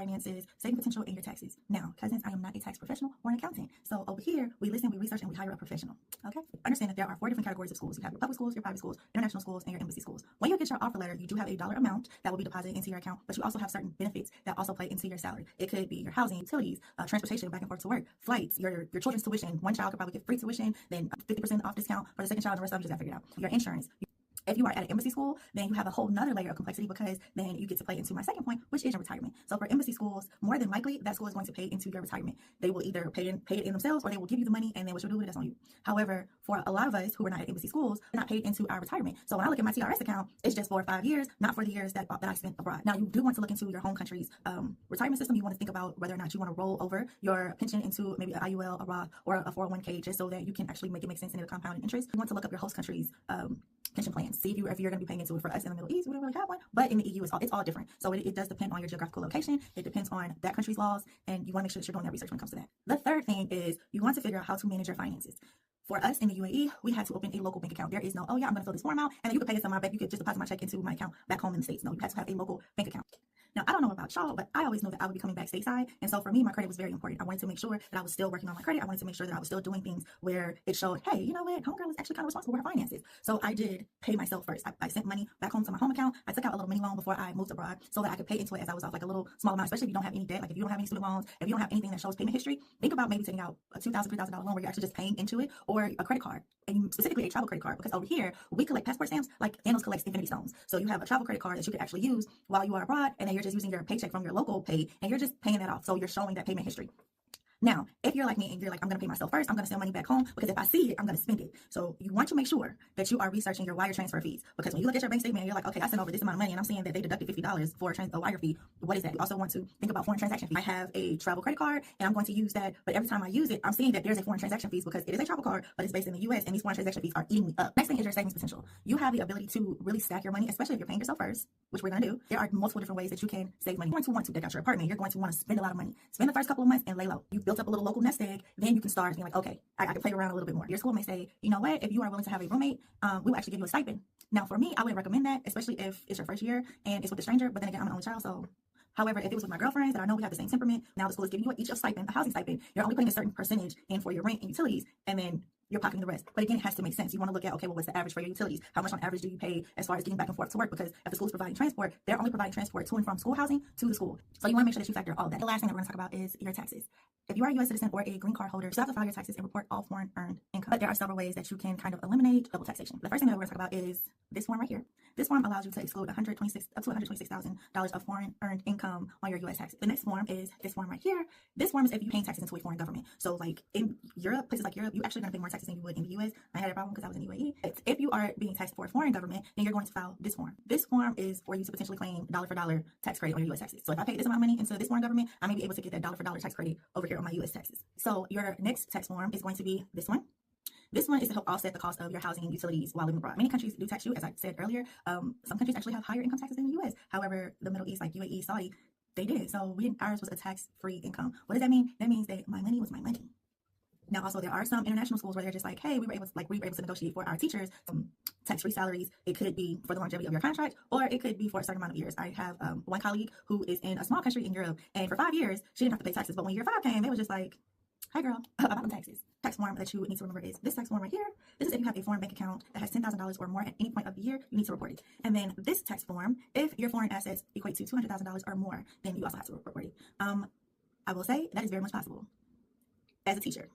finances, saving potential, and your taxes. Now, cousins, I am not a tax professional or an accountant. So over here, we listen, we research, and we hire a professional. Okay? Understand that there are 4 different categories of schools. You have your public schools, your private schools, international schools, and your embassy schools. When you get your offer letter, you do have a dollar amount that will be deposited into your account, but you also have certain benefits that also play into your salary. It could be your housing, utilities, transportation back and forth to work, flights, your children's tuition. One child could probably get free tuition, then 50% off discount for the second child, and the rest of them just got figured out. Your insurance. If you are at an embassy school, then you have a whole nother layer of complexity, because then you get to play into my second point, which is your retirement. So for embassy schools, more than likely, that school is going to pay into your retirement. They will either pay it in themselves, or they will give you the money, and then what you'll do with it, that's on you. However, for a lot of us who are not at embassy schools, we're not paid into our retirement. So when I look at my TRS account, it's just for 5 years, not for the years that I spent abroad. Now, you do want to look into your home country's retirement system. You want to think about whether or not you want to roll over your pension into maybe an IUL, a Roth, or a 401k, just so that you can actually make it make sense into the compounded interest. You want to look up your host country's pension plans. See if you're going to be paying into it. For us in the Middle East, we don't really have one, but in the EU, it's all different. So it does depend on your geographical location. It depends on that country's laws, and you want to make sure that you're doing that research when it comes to that. The third thing is you want to figure out how to manage your finances. For us in the UAE, we had to open a local bank account. There is no, oh yeah, I'm going to fill this form out, and then you can pay this on my bank. You could just deposit my check into my account back home in the States. No, you have to have a local bank account. Now, I don't know about y'all, but I always knew that I would be coming back stateside. And so for me, my credit was very important. I wanted to make sure that I was still working on my credit. I wanted to make sure that I was still doing things where it showed, hey, you know what? Homegirl is actually kind of responsible for her finances. So I did pay myself first. I sent money back home to my home account. I took out a little mini loan before I moved abroad so that I could pay into it as I was off, like a little small amount, especially if you don't have any debt. Like if you don't have any student loans, if you don't have anything that shows payment history, think about maybe taking out a $2,000, $3,000 loan where you're actually just paying into it, or a credit card, and specifically a travel credit card, because over here, we collect passport stamps like Thanos collects Infinity Stones. So you have a travel credit card that you can actually use while you are abroad, and then you're just using your paycheck from your local pay, and you're just paying that off. So you're showing that payment history. Now, if you're like me and you're like, I'm going to pay myself first, I'm going to send money back home, because if I see it, I'm going to spend it. So you want to make sure that you are researching your wire transfer fees, because when you look at your bank statement and you're like, okay, I sent over this amount of money and I'm seeing that they deducted $50 for a wire fee. What is that? You also want to think about foreign transaction fees. I have a travel credit card and I'm going to use that, but every time I use it, I'm seeing that there's a foreign transaction fees, because it is a travel card, but it's based in the US, and these foreign transaction fees are eating me up. Next thing is your savings potential. You have the ability to really stack your money, especially if you're paying yourself first, which we're going to do. There are multiple different ways that you can save money. You're going to want to deck out your apartment. You're going to want to spend a lot of money. Spend the first couple of months and lay low. You built up a little local nest egg. Then you can start being like, okay, I can play around a little bit more. Your school may say, you know what, if you are willing to have a roommate, we will actually give you a stipend. Now, for me, I wouldn't recommend that, especially if it's your first year and it's with a stranger. But then again, I'm an only child, so. However, if it was with my girlfriends that I know we have the same temperament, now the school is giving you each a stipend, a housing stipend. You're only putting a certain percentage in for your rent and utilities, and then you're pocketing the rest. But again, it has to make sense. You want to look at, okay, well, what's the average for your utilities? How much on average do you pay as far as getting back and forth to work? Because if the school is providing transport, they're only providing transport to and from school housing to the school. So you want to make sure that you factor all that. The last thing that we're going to talk about is your taxes. If you are a U.S. citizen or a green card holder, you still have to file your taxes and report all foreign earned income. But there are several ways that you can kind of eliminate double taxation. The first thing that we're going to talk about is this form right here. This form allows you to exclude up to $126,000 of foreign earned income on your U.S. taxes. The next form is this form right here. This form is if you're paying taxes into a foreign government. So like in Europe, places like Europe, you're actually going to pay more taxes than you would in the U.S. I had a problem because I was in UAE. If you are being taxed for a foreign government, then you're going to file this form. This form is for you to potentially claim dollar for dollar tax credit on your U.S. taxes. So if I pay this amount of money into this foreign government, I may be able to get that dollar for dollar tax credit over here on my U.S. taxes. So your next tax form is going to be this one. This one is to help offset the cost of your housing and utilities while living abroad. Many countries do tax you, as I said earlier. Some countries actually have higher income taxes than the U.S. However, the Middle East, like UAE, Saudi, they did. So ours was a tax-free income. What does that mean? That means that my money was my money. Now, also, there are some international schools where they're just like, hey, we were able to negotiate for our teachers tax-free salaries. It could be for the longevity of your contract, or it could be for a certain amount of years. I have one colleague who is in a small country in Europe, and for 5 years, she didn't have to pay taxes. But when year 5 came, they was just like, hi, girl, about the taxes. Tax form that you need to remember is this tax form right here. This is if you have a foreign bank account that has $10,000 or more at any point of the year, you need to report it. And then this tax form, if your foreign assets equate to $200,000 or more, then you also have to report it. I will say that is very much possible as a teacher.